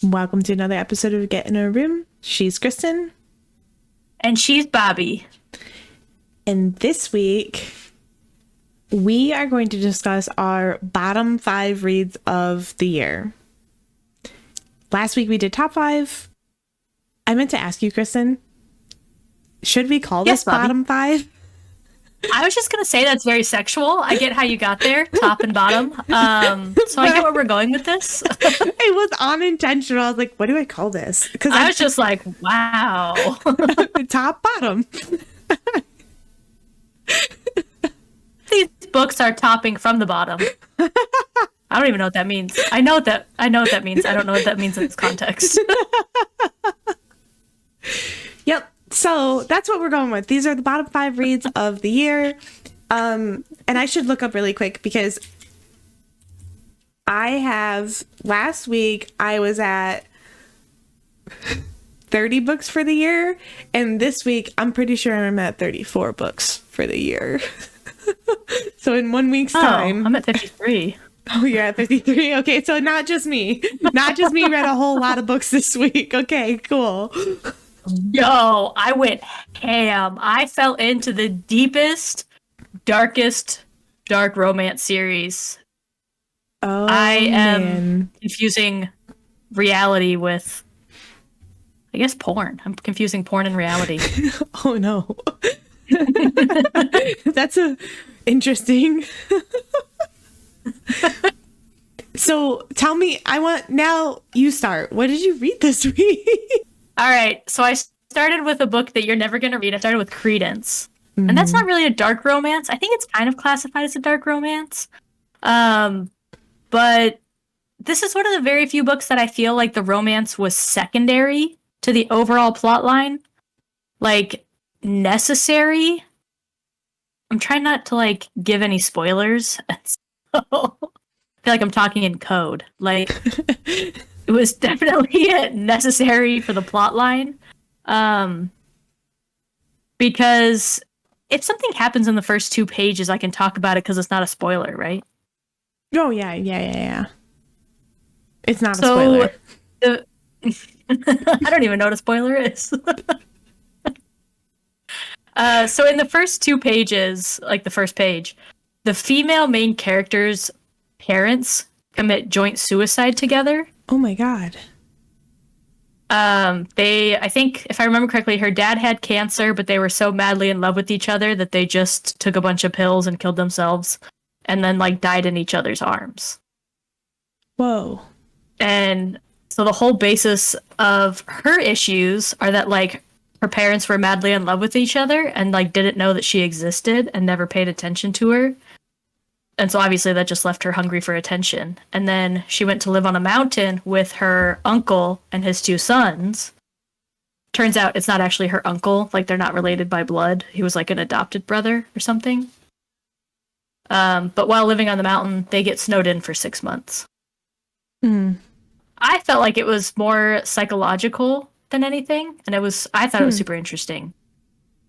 Welcome to another episode of Get in a Room. She's Kristin. And she's Bobbi. And this week, we are going to discuss our bottom 5 reads of the year. Last week we did top 5. I meant to ask you, Kristin, should we call Yes, this bottom 5? I was just going to say that's very sexual. I get how you got there, top and bottom. So I get where we're going with this. It was unintentional. I was like, what do I call this? Because I was just like, wow. top, bottom. These books are topping from the bottom. I don't even know what that means. I know what that means. I don't know what that means in this context. Yep. So that's what we're going with. These are the bottom 5 reads of the year. And I should look up really quick because last week I was at 30 books for the year. And this week I'm pretty sure I'm at 34 books for the year. So in 1 week's time. I'm at 53. Oh, you're at 53? Okay, so not just me. Not just me read a whole lot of books this week. Okay, cool. Yo, I went ham. I fell into the deepest, darkest dark romance series. Oh, I am man. confusing reality with, I guess, porn. I'm confusing porn and reality. Oh, no. That's interesting. So tell me, now you start. What did you read this week? All right, so I started with a book that you're never going to read. I started with Credence. And that's not really a dark romance. I think it's kind of classified as a dark romance. But this is one of the very few books that I feel like the romance was secondary to the overall plot line. Like, necessary. I'm trying not to, give any spoilers. So, I feel like I'm talking in code. Like, it was definitely necessary for the plot line. Because if something happens in the first 2 pages, I can talk about it because it's not a spoiler, right? Oh, yeah. It's not a spoiler. I don't even know what a spoiler is. So in the first 2 pages, like the first page, the female main character's parents commit joint suicide together. Oh my God. I think, if I remember correctly, her dad had cancer, but they were so madly in love with each other that they just took a bunch of pills and killed themselves and then died in each other's arms. Whoa. And so the whole basis of her issues are that her parents were madly in love with each other and didn't know that she existed and never paid attention to her. And so obviously that just left her hungry for attention. And then she went to live on a mountain with her uncle and his 2 sons. Turns out it's not actually her uncle. They're not related by blood. He was an adopted brother or something. But while living on the mountain, they get snowed in for 6 months. I felt like it was more psychological than anything. And I thought it was super interesting.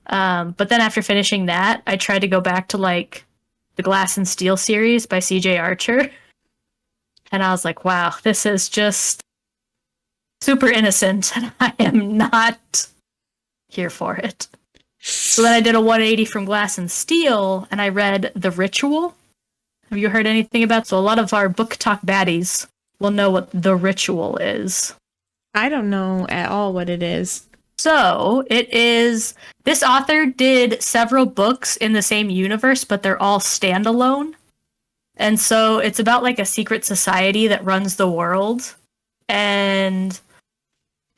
But then after finishing that, I tried to go back to the Glass and Steel series by C.J. Archer. And I was like, wow, this is just super innocent, and I am not here for it. So then I did a 180 from Glass and Steel, and I read The Ritual. Have you heard anything about it? So a lot of our book talk baddies will know what The Ritual is. I don't know at all what it is. So, this author did several books in the same universe, but they're all standalone. And so it's about a secret society that runs the world. And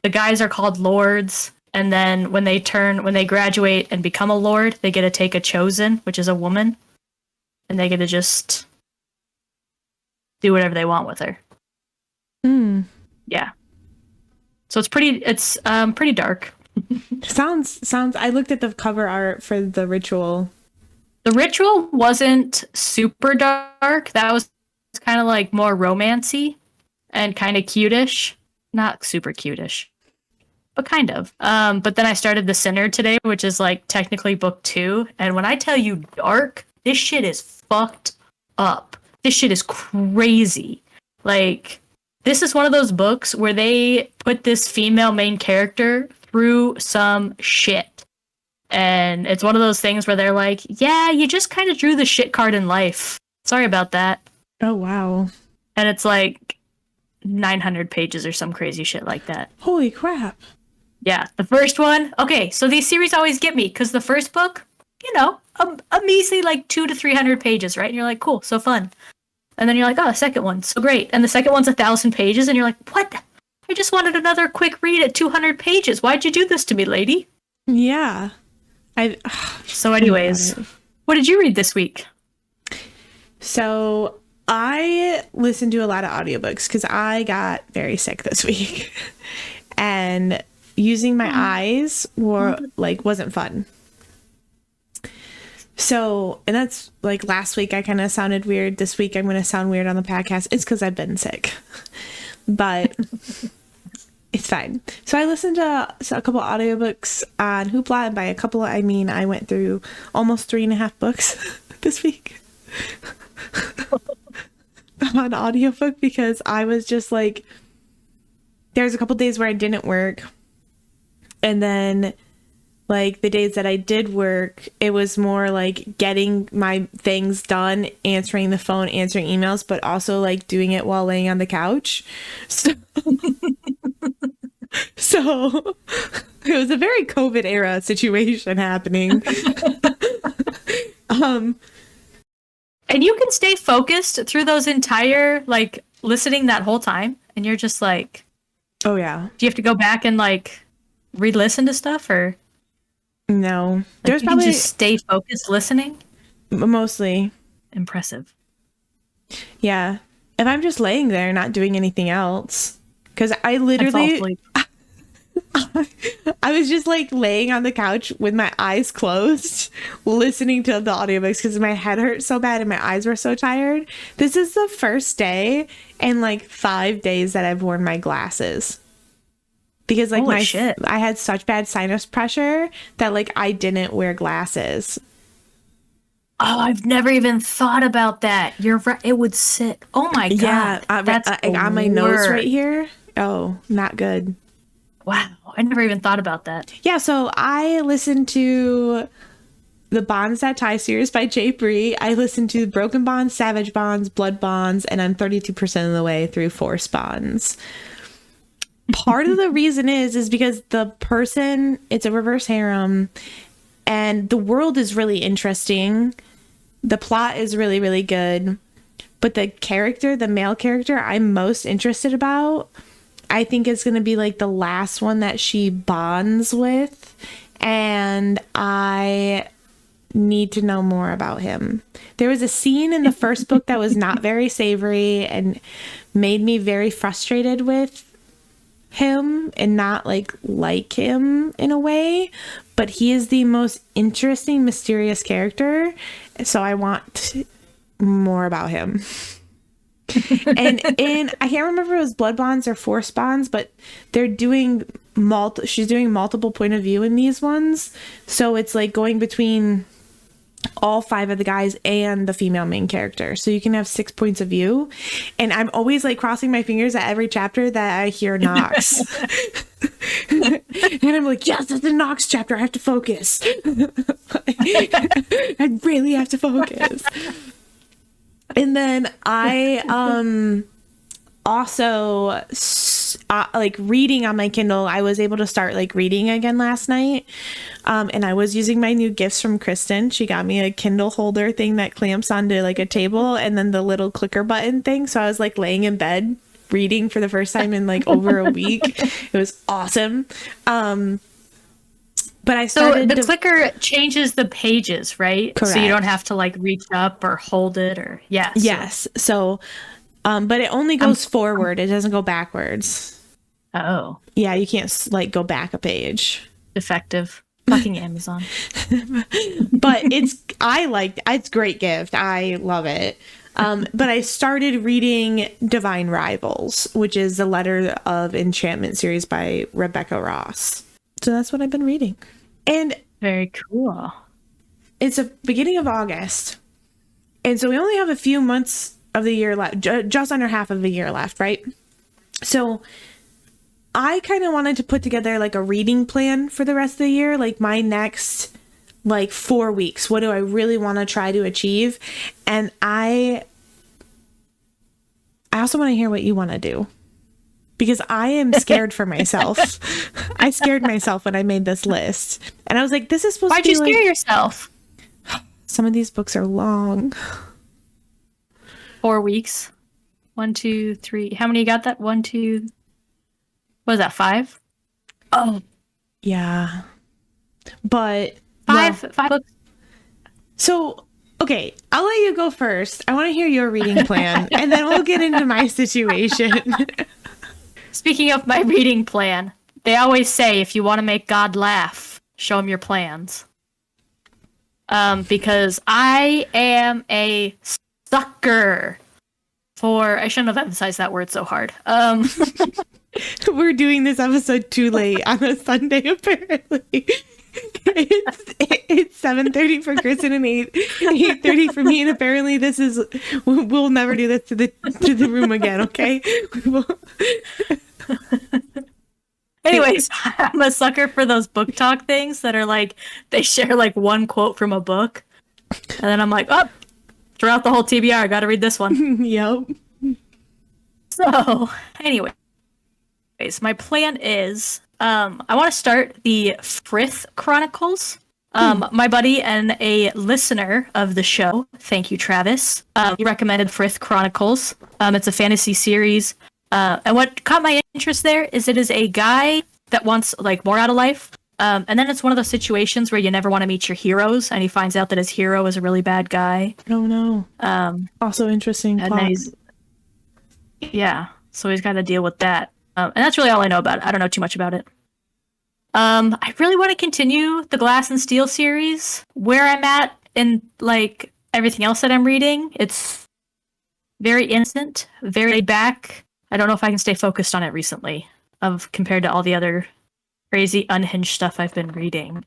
the guys are called lords. And then when they graduate and become a lord, they get to take a chosen, which is a woman. And they get to just do whatever they want with her. Yeah. So it's pretty dark. Sounds I looked at the cover art for The Ritual. The Ritual wasn't super dark. That was kind of more romancy and kind of cutish. Not super cutish, but kind of. But then I started The Sinner today, which is technically book 2. And when I tell you dark, this shit is fucked up. This shit is crazy. this is one of those books where they put this female main character through some shit. And it's one of those things where they're like, yeah, you just kind of drew the shit card in life. Sorry about that. Oh, wow. And it's like 900 pages or some crazy shit like that. Holy crap. Yeah, the first one. Okay, so these series always get me because the first book, you know, a measly like 200 to 300 pages, right? And you're like, cool, so fun. And then you're like, oh, the second one, so great. And the second one's 1,000 pages, and you're like, what? I just wanted another quick read at 200 pages. Why'd you do this to me, lady? Yeah. So anyways, what did you read this week? So I listened to a lot of audiobooks because I got very sick this week. And using my eyes wasn't fun. So, and that's like last week I kind of sounded weird. This week I'm going to sound weird on the podcast. It's because I've been sick. But it's fine. So I listened to a couple audiobooks on Hoopla, and by a couple I mean I went through almost 3.5 books this week on audiobook because I was just like, there's a couple days where I didn't work, and then like the days that I did work, it was more like getting my things done, answering the phone, answering emails, but also like doing it while laying on the couch. So it was a very COVID era situation happening. And you can stay focused through those entire, like, listening that whole time, and you're just like, oh yeah. Do you have to go back and like re-listen to stuff, or no? Like, There's you probably can just stay focused listening. Mostly. Impressive. Yeah. If I'm just laying there not doing anything else, because I literally I was just like laying on the couch with my eyes closed, listening to the audiobooks because my head hurt so bad and my eyes were so tired. This is the first day in like 5 days that I've worn my glasses. Because like Holy shit. I had such bad sinus pressure that like I didn't wear glasses. Oh, I've never even thought about that. You're right. It would sit. Oh my god. Yeah, that's on my nose right here. Oh, not good. Wow, I never even thought about that. Yeah, so I listened to the Bonds That Tie series by Jay Bree. I listened to Broken Bonds, Savage Bonds, Blood Bonds, and I'm 32% of the way through Force Bonds. Part of the reason is because the person, it's a reverse harem, and the world is really interesting. The plot is really, really good. But the character, the male character I'm most interested about, I think it's going to be like the last one that she bonds with. And I need to know more about him. There was a scene in the first book that was not very savory and made me very frustrated with him and not like him in a way. But he is the most interesting, mysterious character. So I want more about him. And I can't remember if it was Blood Bonds or Force Bonds, but they're doing she's doing multiple point of view in these ones. So it's like going between all 5 of the guys and the female main character. So you can have 6 points of view. And I'm always like crossing my fingers at every chapter that I hear Nox. And I'm like, yes, it's the Nox chapter. I have to focus. I really have to focus. And then I also like reading on my Kindle. I was able to start like reading again last night. And I was using my new gifts from Kristin. She got me a Kindle holder thing that clamps onto like a table and then the little clicker button thing. So I was like laying in bed reading for the first time in like over a week. It was awesome. But I started. So the clicker changes the pages, right? Correct. So you don't have to like reach up or hold it or yes. Yes. So, but it only goes forward. It doesn't go backwards. Oh. Yeah, you can't like go back a page. Effective. Fucking Amazon. But it's a great gift. I love it. But I started reading Divine Rivals, which is the Letter of Enchantment series by Rebecca Ross. So that's what I've been reading. And very cool. It's the beginning of August. And so we only have a few months of the year left, just under half of the year left, right? So I kind of wanted to put together like a reading plan for the rest of the year, like my next like 4 weeks. What do I really want to try to achieve? And I also want to hear what you want to do, because I am scared for myself. I scared myself when I made this list, and I was like, this is supposed Why'd to be you scare yourself? Some of these books are long. 4 weeks. 1, 2, 3. How many you got that? 1, 2. What is that? 5? Oh, Yeah. But 5 well, 5 books. So, okay, I'll let you go first. I want to hear your reading plan, and then we'll get into my situation. Speaking of my reading plan, they always say if you want to make God laugh, show him your plans. Because I am a sucker for, I shouldn't have emphasized that word so hard. We're doing this episode too late on a Sunday, apparently. It's 7:30 for Kristin and 8:30 for me, and apparently we'll never do this to the room again, okay? Anyways, I'm a sucker for those book talk things that are like, they share like one quote from a book, and then I'm like, oh, throughout the whole TBR, I gotta read this one. Yep. So, anyways, my plan is, I want to start the Frith Chronicles. My buddy and a listener of the show, thank you, Travis, he recommended Frith Chronicles. It's a fantasy series. And what caught my interest there is it is a guy that wants like more out of life. And then it's one of those situations where you never want to meet your heroes, and he finds out that his hero is a really bad guy. Oh no. Also interesting. And then so he's got to deal with that. And that's really all I know about it. I don't know too much about it. I really want to continue the Glass and Steel series. Where I'm at in like everything else that I'm reading, it's very innocent, very laid back. I don't know if I can stay focused on it recently, compared to all the other crazy unhinged stuff I've been reading.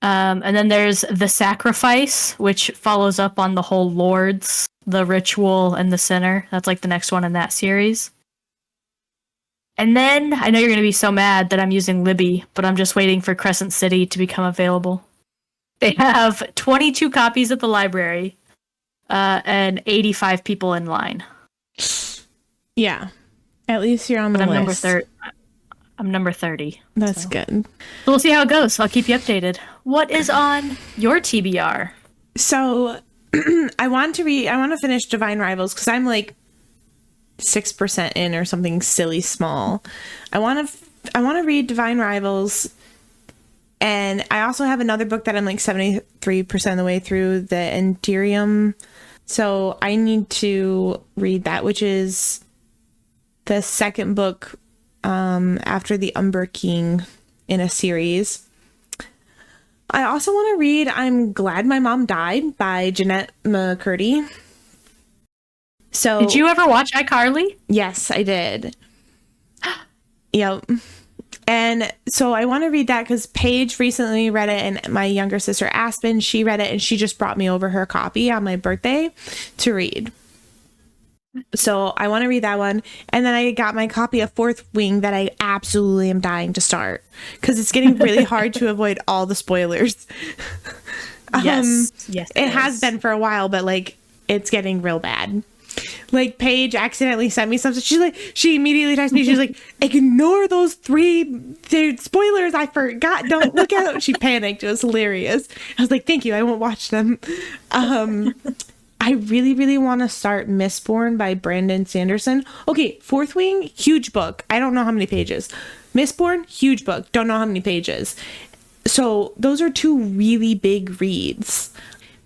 And then there's The Sacrifice, which follows up on the whole Lords, the Ritual, and the Sinner. That's like the next one in that series. And then, I know you're going to be so mad that I'm using Libby, but I'm just waiting for Crescent City to become available. They have 22 copies at the library, and 85 people in line. Yeah. At least you're on the list. I'm number 30. That's good. So we'll see how it goes. I'll keep you updated. What is on your TBR? So, I want to finish Divine Rivals, because I'm like 6% in or something silly small. I want to read Divine Rivals, and I also have another book that I'm like 73% of the way through, the Interium. So I need to read that, which is the second book after the Umber King in a series. I also want to read I'm Glad My Mom Died by Jeanette McCurdy. So, did you ever watch iCarly? Yes, I did. Yep. And so I want to read that because Paige recently read it, and my younger sister Aspen, she read it, and she just brought me over her copy on my birthday to read. So I want to read that one. And then I got my copy of Fourth Wing that I absolutely am dying to start, because it's getting really hard to avoid all the spoilers. Yes. It has been for a while, but like it's getting real bad. Like Paige accidentally sent me something. She immediately texted me. She's like, ignore those 3 spoilers. I forgot. Don't look at them. She panicked. It was hilarious. I was like, thank you. I won't watch them. I really, really want to start Mistborn by Brandon Sanderson. Okay, Fourth Wing, huge book. I don't know how many pages. Mistborn, huge book. Don't know how many pages. So those are 2 really big reads.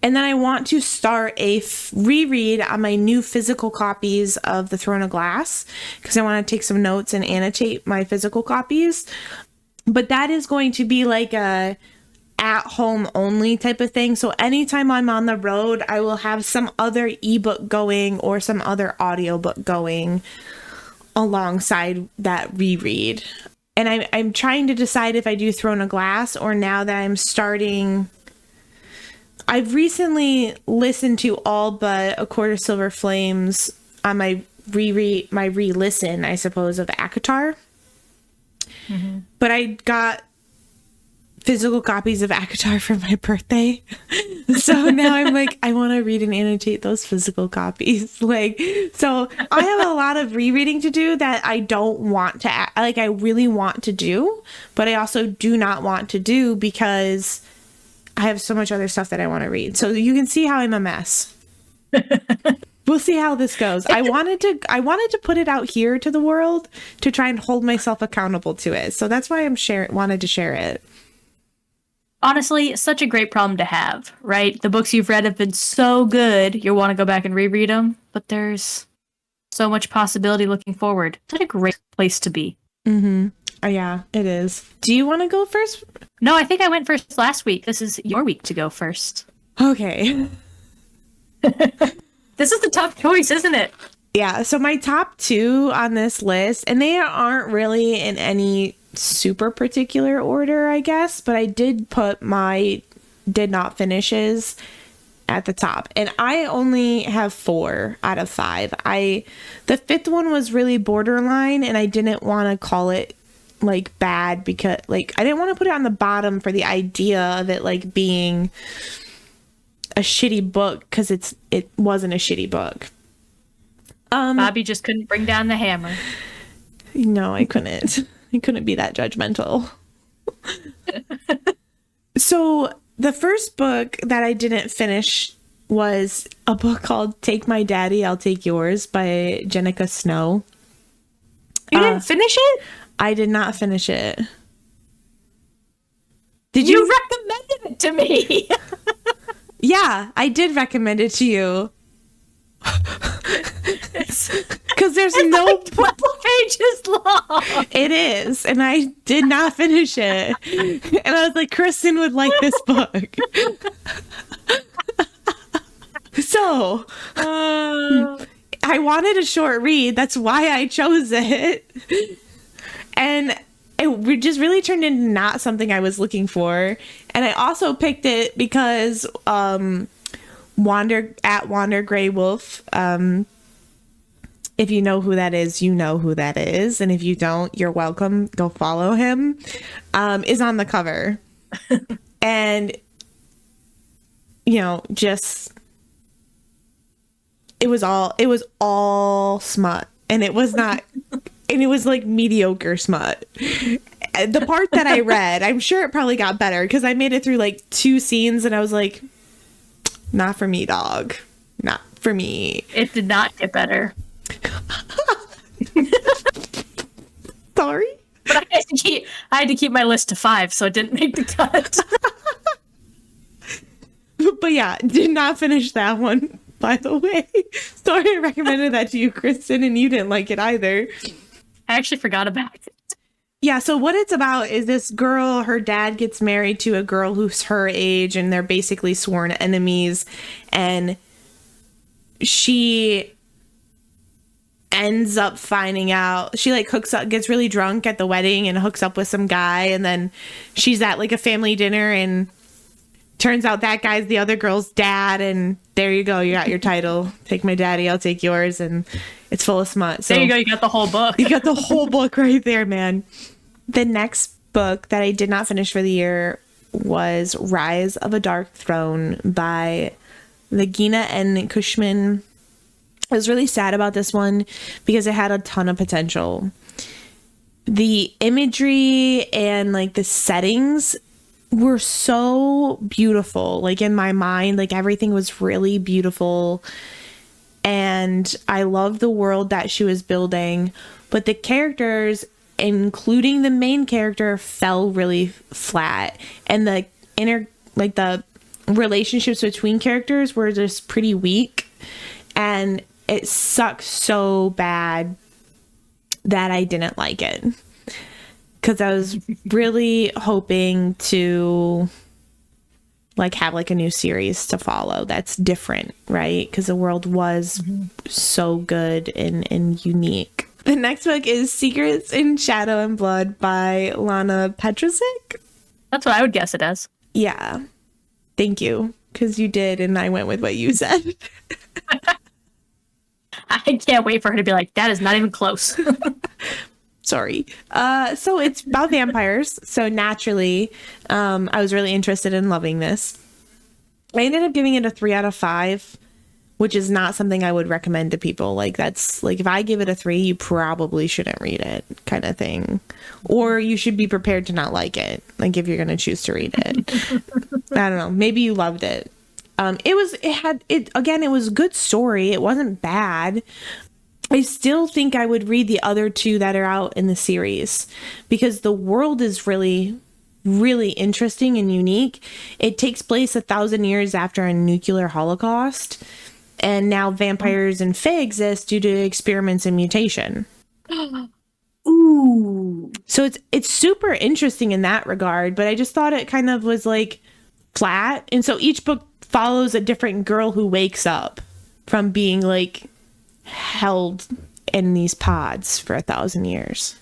And then I want to start a reread on my new physical copies of The Throne of Glass, because I want to take some notes and annotate my physical copies. But that is going to be like a at-home only type of thing. So anytime I'm on the road, I will have some other ebook going or some other audiobook going alongside that reread. And I'm trying to decide if I do Throne of Glass, or now that I'm starting... I've recently listened to all but A Quarter Silver Flames on my re-listen, I suppose, of ACOTAR. But I got physical copies of ACOTAR for my birthday. So now I'm like, I want to read and annotate those physical copies. Like, so I have a lot of rereading to do that I don't want to, like, I really want to do, but I also do not want to do because I have so much other stuff that I want to read. So you can see how I'm a mess. We'll see how this goes. I wanted to put it out here to the world to try and hold myself accountable to it. So that's why wanted to share it. Honestly, such a great problem to have, right? The books you've read have been so good, you'll want to go back and reread them, but there's so much possibility looking forward. Such a great place to be. Yeah, it is. Do you want to go first? No, I think I went first last week. This is your week to go first. Okay. This is the tough choice, isn't it? Yeah, so my top 2 on this list, and they aren't really in any super particular order, I guess, but I did put my did not finishes at the top, and I only have 4 out of 5. The 5th one was really borderline, and I didn't want to call it like bad because like I didn't want to put it on the bottom for the idea of it like being a shitty book, because it wasn't a shitty book. Bobbi just couldn't bring down the hammer. No, I couldn't. I couldn't be that judgmental. So the first book that I didn't finish was a book called Take My Daddy, I'll Take Yours by Jenica Snow. You didn't finish it? I did not finish it. Did you recommended it to me? Yeah, I did recommend it to you. Because there's no like 12 pages long. It is, and I did not finish it. And I was like, Kristin would like this book. So I wanted a short read. That's why I chose it. And it just really turned into not something I was looking for. And I also picked it because Wander Grey Wolf, if you know who that is, you know who that is. And if you don't, you're welcome. Go follow him. Is on the cover. And, just, it was all smut. And it was not, and it was like mediocre smut. The part that I read, I'm sure it probably got better because I made it through like 2 scenes and I was like, not for me, dog. Not for me. It did not get better. Sorry, but I had to keep my list to 5, so it didn't make the cut. But yeah, did not finish that one, by the way. Sorry, I recommended that to you, Kristin, and you didn't like it either. I actually forgot about it. Yeah, so what it's about is this girl, her dad gets married to a girl who's her age, and they're basically sworn enemies, and she ends up finding out, she like hooks up, gets really drunk at the wedding and hooks up with some guy, and then she's at like a family dinner and turns out that guy's the other girl's dad, and there you go, you got your title. Take my daddy, I'll take yours, and it's full of smut. So there you go, you got the whole book. You got the whole book right there, man. The next book that I did not finish for the year was Rise of a Dark Throne by Legina N. Cushman. I was really sad about this one because it had a ton of potential. The imagery and like the settings were so beautiful. Like in my mind, like everything was really beautiful. And I loved the world that she was building. But the characters, including the main character, fell really flat. And the the relationships between characters were just pretty weak. And it sucked so bad that I didn't like it. Because I was really hoping to like have like a new series to follow that's different, right? Because the world was so good and unique. The next book is Secrets in Shadow and Blood by Lana Petrosic. That's what I would guess it as. Yeah. Thank you. Because you did, and I went with what you said. I can't wait for her to be like, that is not even close. Sorry. So it's about vampires. So naturally, I was really interested in loving this. I ended up giving it a 3 out of 5, which is not something I would recommend to people. Like, that's like, if I give it a 3, you probably shouldn't read it, kind of thing. Or you should be prepared to not like it, like if you're going to choose to read it. I don't know. Maybe you loved it. It was a good story. It wasn't bad. I still think I would read the other 2 that are out in the series because the world is really, really interesting and unique. It takes place 1,000 years after a nuclear holocaust, and now vampires and fae exist due to experiments and mutation. Ooh. So it's super interesting in that regard, but I just thought it kind of was like flat. And so each book follows a different girl who wakes up from being like held in these pods for 1,000 years.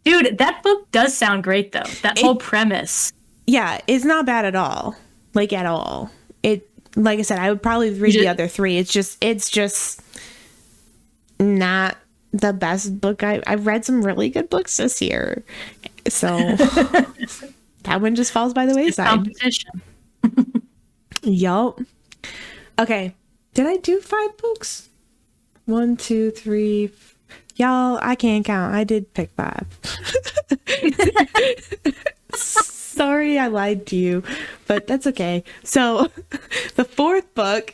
Dude, that book does sound great though. That whole premise. Yeah, it's not bad at all. Like at all. It, like I said, I would probably read the other 3. It's just not the best book. I've read some really good books this year. So that one just falls by the wayside. Competition. Yup. Okay. Did I do 5 books? 1, 2, 3. Y'all, I can't count. I did pick 5. Sorry, I lied to you, but that's okay. So the 4th book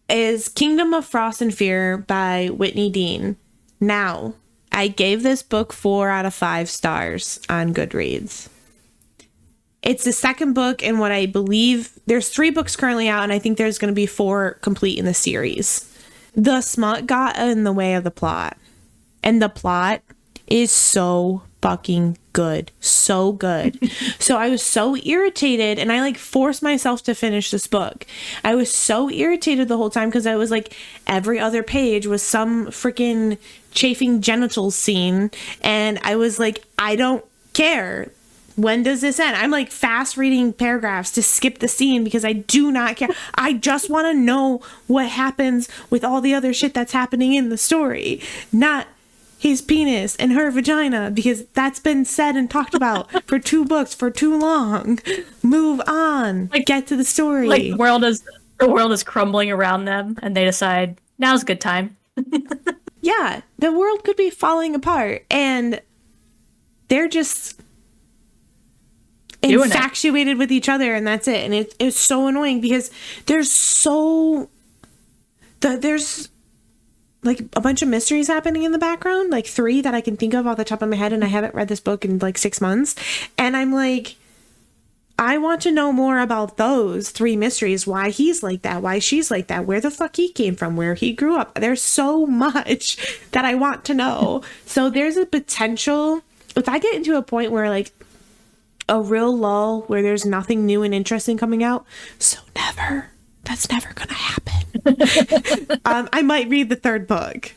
is Kingdom of Frost and Fear by Whitney Dean. Now, I gave this book 4 out of 5 stars on Goodreads. It's the second book in what I believe, there's 3 books currently out, and I think there's going to be 4 complete in the series. The smut got in the way of the plot, and the plot is so fucking good. So good. So I was so irritated, and I like forced myself to finish this book. I was so irritated the whole time because I was like, every other page was some freaking chafing genitals scene, and I was like, I don't care. When does this end? I'm like fast reading paragraphs to skip the scene because I do not care. I just want to know what happens with all the other shit that's happening in the story, not his penis and her vagina, because that's been said and talked about for 2 books for too long. Move on. Like, get to the story. Like the world is crumbling around them, and they decide now's a good time. Yeah, the world could be falling apart, and they're just infatuated with each other, and that's it. And it's so annoying because there's like a bunch of mysteries happening in the background, like 3 that I can think of off the top of my head, and I haven't read this book in like 6 months, and I'm like, I want to know more about those 3 mysteries. Why he's like that, why she's like that, where the fuck he came from, where he grew up. There's so much that I want to know. So there's a potential, if I get into a point where like a real lull where there's nothing new and interesting coming out, so never. That's never gonna happen. I might read the 3rd book.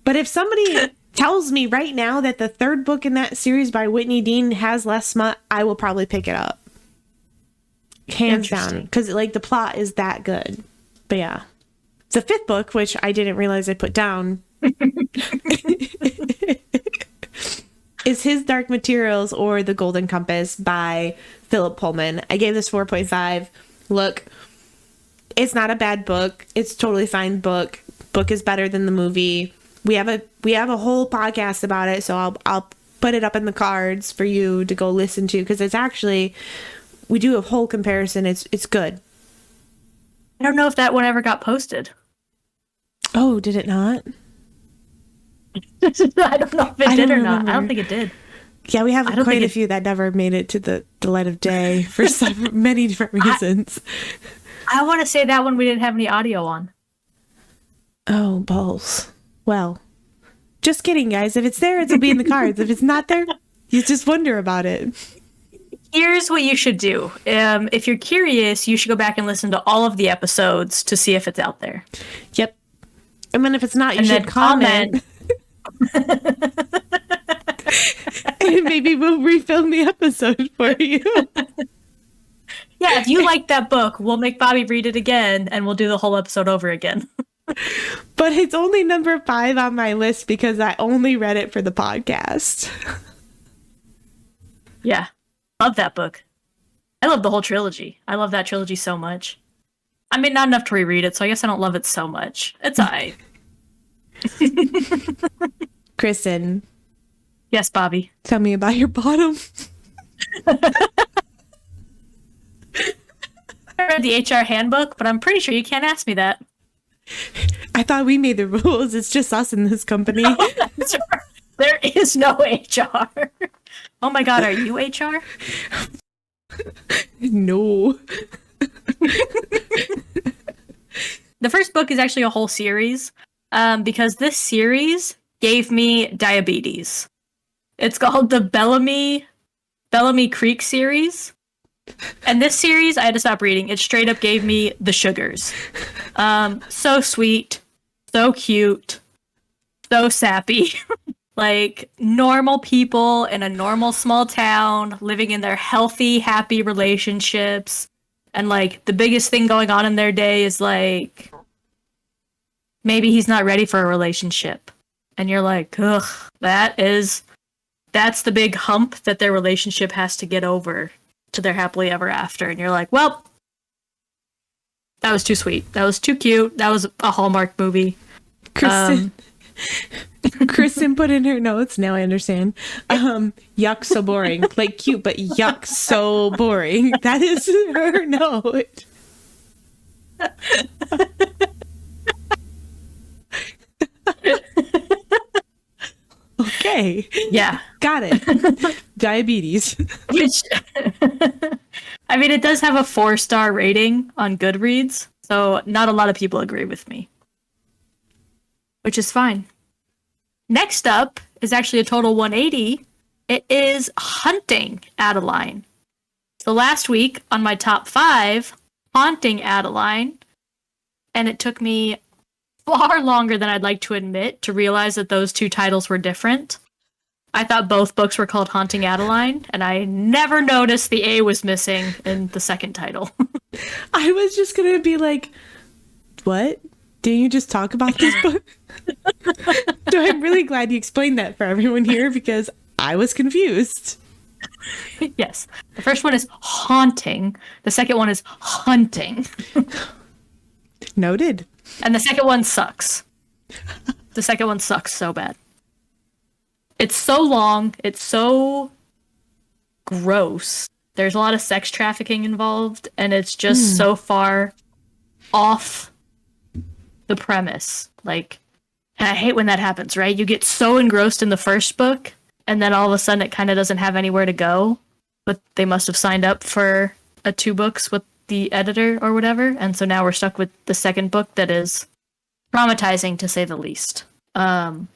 But if somebody tells me right now that the 3rd book in that series by Whitney Dean has less smut, I will probably pick it up. Hands down. Because like the plot is that good. But yeah. The 5th book, which I didn't realize I put down, is His Dark Materials or The Golden Compass by Philip Pullman. I gave this 4.5. Look, it's not a bad book. It's a totally fine book. Book is better than the movie. We have a whole podcast about it, so I'll put it up in the cards for you to go listen to, because it's actually, we do a whole comparison. It's good. I don't know if that one ever got posted. Oh, did it not? I don't know if it did or not. I don't think it did. Yeah, we have quite a few that never made it to the light of day for many different reasons. I want to say that one we didn't have any audio on. Oh, balls. Well, just kidding, guys. If it's there, it'll be in the cards. If it's not there, you just wonder about it. Here's what you should do. If you're curious, you should go back and listen to all of the episodes to see if it's out there. Yep. And then if it's not, you should comment. And maybe we'll refilm the episode for you. Yeah, if you like that book, we'll make Bobbi read it again, and we'll do the whole episode over again. But it's only number 5 on my list because I only read it for the podcast. Yeah. Love that book. I love the whole trilogy. I love that trilogy so much. I mean, not enough to reread it, so I guess I don't love it so much. It's alright. Kristin. Yes, Bobby. Tell me about your bottom. I read the HR handbook, but I'm pretty sure you can't ask me that. I thought we made the rules. It's just us in this company. There is no HR. Oh my god, are you HR? No. The first book is actually a whole series, because this series gave me diabetes. It's called the Bellamy Creek series. And this series, I had to stop reading. It straight up gave me the sugars. So sweet, so cute, so sappy. Like normal people in a normal small town living in their healthy, happy relationships. And like the biggest thing going on in their day is like maybe he's not ready for a relationship. And you're like, ugh, that's the big hump that their relationship has to get over to their happily ever after. And you're like, well, that was too sweet. That was too cute. That was a Hallmark movie. Kristin put in her notes. Now I understand. Yuck, so boring. Like cute, but yuck, so boring. That is her note. Okay. Yeah. Got it. Diabetes. Which, I mean, it does have a 4-star rating on Goodreads, so not a lot of people agree with me. Which is fine. Next up is actually a total 180. It is Hunting Adeline. So last week on my top 5, Haunting Adeline, and it took me far longer than I'd like to admit to realize that those two titles were different. I thought both books were called Haunting Adeline, and I never noticed the A was missing in the second title. I was just gonna be like, what? Didn't you just talk about this book? So I'm really glad you explained that for everyone here because I was confused. Yes. The first one is Haunting. The second one is Hunting. Noted. And the second one sucks. The second one sucks so bad. It's so long. It's so gross. There's a lot of sex trafficking involved, and it's just so far off the premise. Like, and I hate when that happens, right? You get so engrossed in the first book, and then all of a sudden it kind of doesn't have anywhere to go, but they must have signed up for 2 books with the editor or whatever, and so now we're stuck with the second book that is traumatizing to say the least. And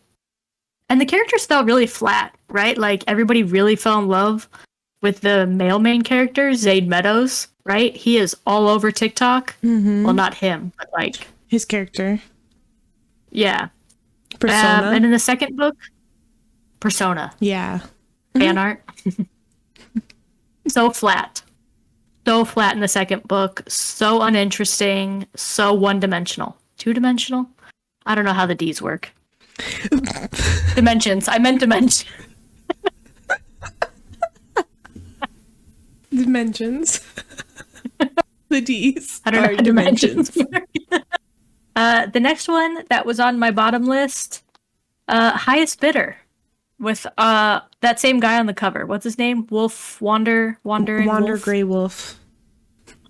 the characters felt really flat, right? Like everybody really fell in love with the male main character, Zayd Meadows, right? He is all over TikTok. Mm-hmm. Well, not him, but like His character. Yeah. Persona. And in the second book, Persona. Yeah. Fan art. So flat. So flat in the second book. So uninteresting. So one-dimensional. 2-dimensional? I don't know how the D's work. Dimensions. I meant dimensions. Dimensions. The D's. I don't know how dimensions work. The next one that was on my bottom list, Highest Bidder, with that same guy on the cover. What's his name? Wandering Wolf? Grey Wolf.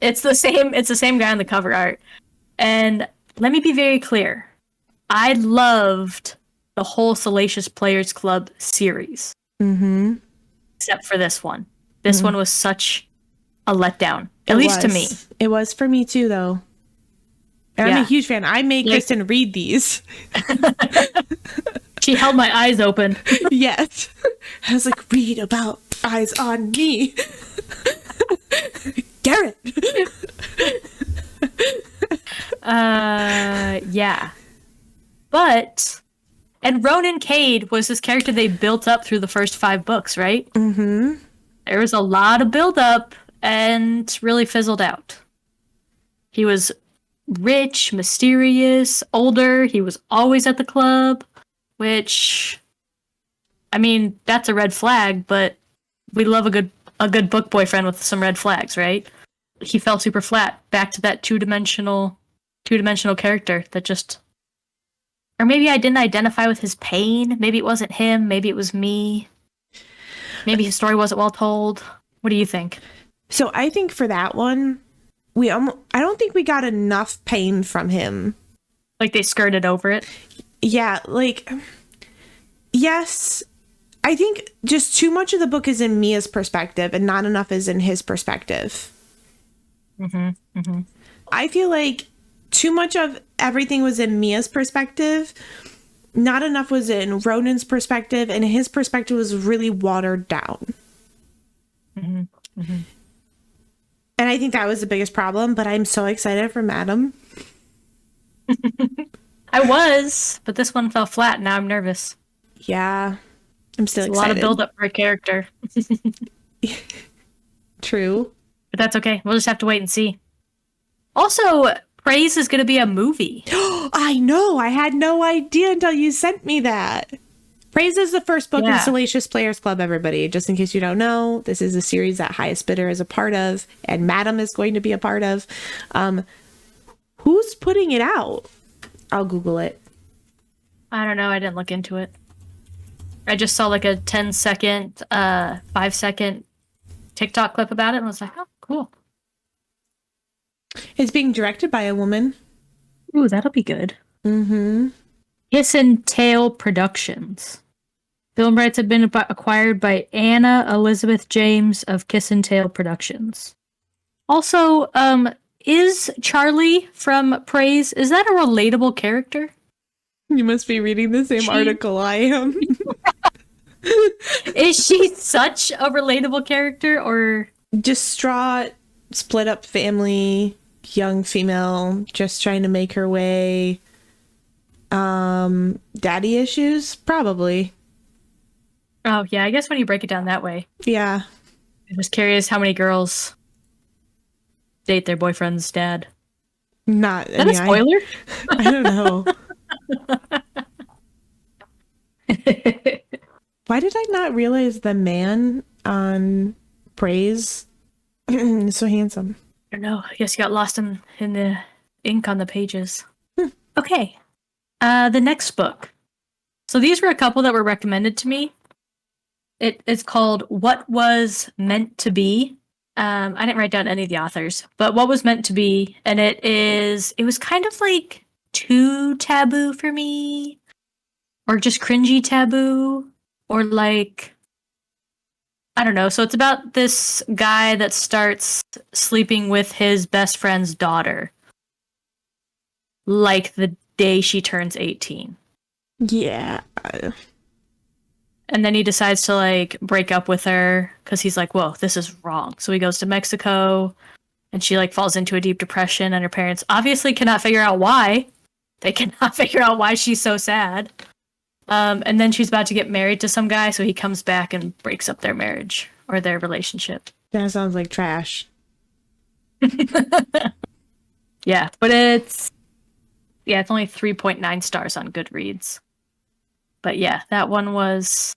It's the same guy on the cover art. And let me be very clear. I loved the whole Salacious Players Club series. Mm-hmm. Except for this one. This one was such a letdown. At least to me. It was for me too, though. And I'm a huge fan. I made Kristin read these. She held my eyes open. Yes. I was like, read about Eyes on Me. Garrett. Yeah. But, and Ronan Cade was this character they built up through the first 5 books, right? Mm-hmm. There was a lot of build up and really fizzled out. He was rich, mysterious, older. He was always at the club, which, I mean, that's a red flag, but we love a good book boyfriend with some red flags, right? He fell super flat, back to that two-dimensional character that just, or maybe I didn't identify with his pain. Maybe it wasn't him, maybe it was me. Maybe his story wasn't well told. What do you think? So I think for that one, I don't think we got enough pain from him. Like they skirted over it? Yeah, like, yes, I think just too much of the book is in Mia's perspective and not enough is in his perspective. I feel like too much of everything was in Mia's perspective. Not enough was in Ronan's perspective, and his perspective was really watered down. And I think that was the biggest problem, but I'm so excited for Madam. I was, but this one fell flat. Now I'm nervous. Yeah, I'm still excited. A lot of build up for a character. True. But that's okay. We'll just have to wait and see. Also, Praise is going to be a movie. I know. I had no idea until you sent me that. Praise is the first book in Salacious Players Club, everybody. Just in case you don't know, this is a series that Highest Bidder is a part of, and Madam is going to be a part of. Who's putting it out? I'll Google it. I don't know. I didn't look into it. I just saw like a 10-second, 5-second TikTok clip about it and was like, oh, cool. It's being directed by a woman. Ooh, that'll be good. Kiss and Tail Productions. Film rights have been acquired by Anna Elizabeth James of Kiss and Tail Productions. Also, is Charlie from Praise, is that a relatable character? You must be reading the same article I am. Is she such a relatable character, or distraught, split up family, young female, just trying to make her way? Daddy issues? Probably. Oh, yeah, I guess when you break it down that way. Yeah. I'm just curious how many girls date their boyfriend's dad. Not is that a spoiler? I don't know. Why did I not realize the man on Praise is so handsome? I don't know. I guess you got lost in the ink on the pages. Okay. The next book. So these were a couple that were recommended to me. It's called What Was Meant to Be. I didn't write down any of the authors, but What Was Meant to Be, and it was kind of like too taboo for me, or just cringy taboo, or like, I don't know. So it's about this guy that starts sleeping with his best friend's daughter, like the day she turns 18. Yeah. And then he decides to like break up with her because he's like, whoa, this is wrong. So he goes to Mexico and she like falls into a deep depression, and her parents obviously cannot figure out why. They cannot figure out why she's so sad. And then she's about to get married to some guy, so he comes back and breaks up their marriage or their relationship. That sounds like trash. Yeah, but it's only 3.9 stars on Goodreads. But yeah, that one was,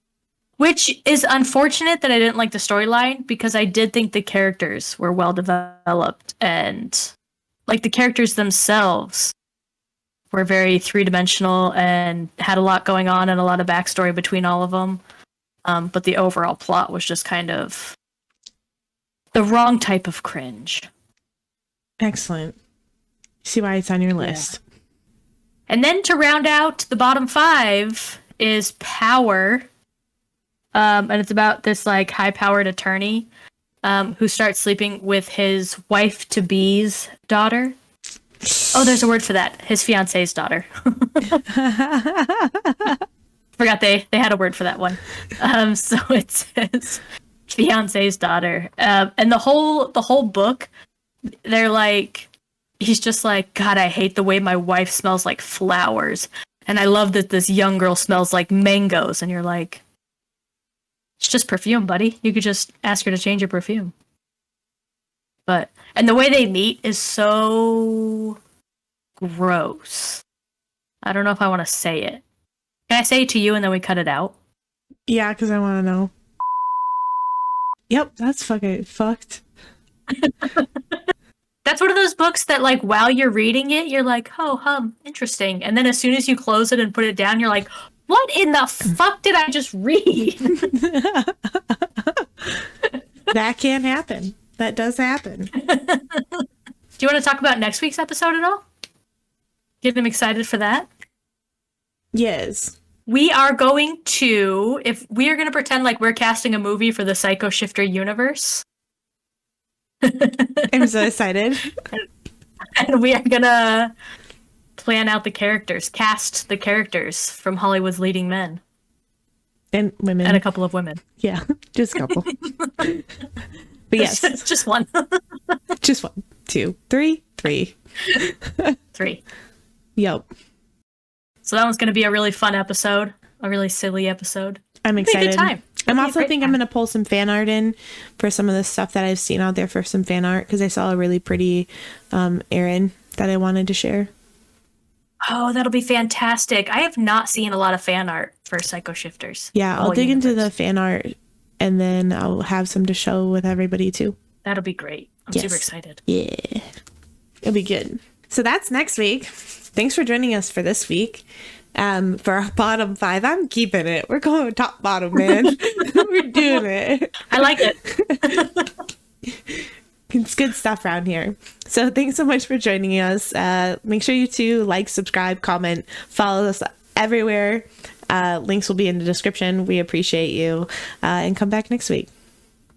which is unfortunate that I didn't like the storyline, because I did think the characters were well developed, and like the characters themselves were very three-dimensional and had a lot going on and a lot of backstory between all of them. But the overall plot was just kind of the wrong type of cringe. Excellent. See why it's on your list. And then to round out the bottom 5 is Power. And it's about this like high-powered attorney who starts sleeping with his wife-to-be's daughter. Oh, there's a word for that. His fiance's daughter. Forgot they had a word for that one. So it says fiance's daughter. And the whole book, they're like, he's just like, God, I hate the way my wife smells like flowers. And I love that this young girl smells like mangoes. And you're like, it's just perfume, buddy. You could just ask her to change your perfume. And the way they meet is so gross. I don't know if I want to say it. Can I say it to you and then we cut it out? Yeah, because I want to know. Yep, that's fucking fucked. That's one of those books that, like, while you're reading it, you're like, oh, interesting. And then as soon as you close it and put it down, you're like, what in the fuck did I just read? That can happen. That does happen. Do you want to talk about next week's episode at all? Get them excited for that? Yes. We are going to, if we are going to pretend like we're casting a movie for the Psycho Shifter universe. I'm so excited. And we are going to plan out the characters, cast the characters from Hollywood's leading men. And women. And a couple of women. Yeah, just a couple. But yes. Just one. Just 1, 2, 3. 3. Yep. So that one's going to be a really fun episode, a really silly episode. I'm excited. It'll be a good time. I'm also think I'm going to pull some fan art in for some of the stuff that I've seen out there for some fan art because I saw a really pretty Erin that I wanted to share. Oh, that'll be fantastic. I have not seen a lot of fan art for Psycho Shifters. Yeah, I'll dig into the fan art and then I'll have some to show with everybody too. That'll be great. I'm super excited. Yeah. It'll be good. So that's next week. Thanks for joining us for this week. For our bottom 5, I'm keeping it. We're going top bottom, man. We're doing it. I like it. It's good stuff around here. So thanks so much for joining us. Make sure you to like, subscribe, comment, follow us everywhere. Links will be in the description. We appreciate you. And come back next week.